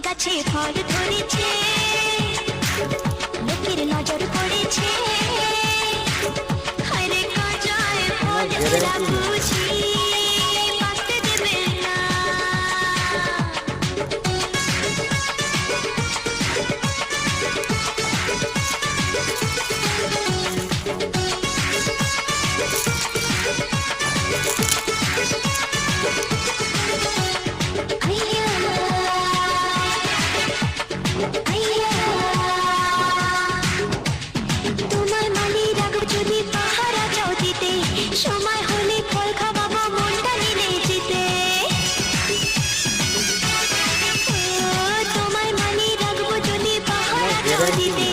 গাছে ফল ধরেছে, লোকের নজর পড়েছে, হায়রে কাঁচায় ফল ওরা বুঝি পাকতে দেবে না। তোমার মালি রাখব যদি পাহারা চাও দিতে, সময় হলে ফল খাওয়াবো মনটা নিলে জিতে। তোমার মালি রাখব যদি পাহারা চাও দিতে,